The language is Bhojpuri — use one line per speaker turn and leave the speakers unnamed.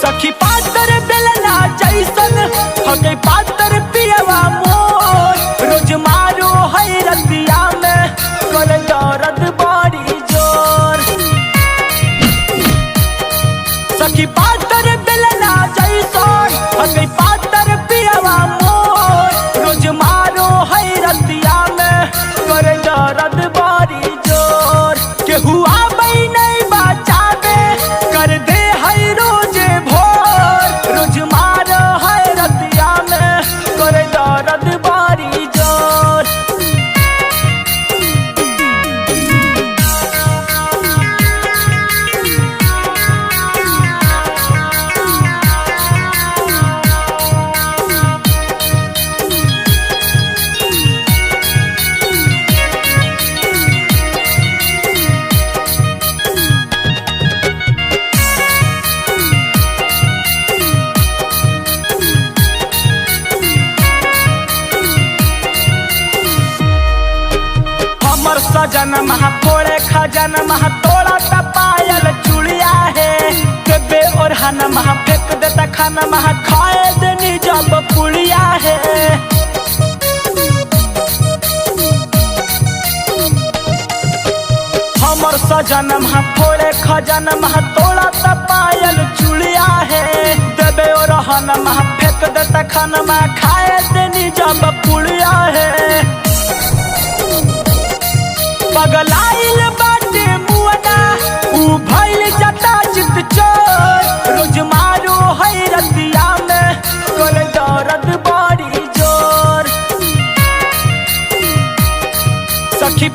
सखी पातर बेलना जैसन हो गई पातर पियवा मोर रोज मारो है रतिया में कर दर्द बड़ी जोर। सखी पातर बेलना जैसन हो गई पातर पियवा मोर रोज मारो है रतिया में कर दर्द बड़ी जोर। केहू आबै नहीं बचावे कर दे है रोज भोर रोज मार है रतिया में कर दर्द बड़ी जोर। सजन महा फोड़े खजन महा तोड़ा तपायल चुड़िया है बेबे और हन महा फेंक देता खाना महा खाए देनी जब पुड़िया है। हमर सजन महा फोड़े खजन महा तोड़ा तपायल चुड़िया है बेबे और हन महा फेंक देता खाना महा खाए देनी जब पुड़िया है। पगलाइल बाटे मुअना ऊ भइल जटा चित चोर रोज मारो है रतिया में कर दर्द बड़ी जोर। सखी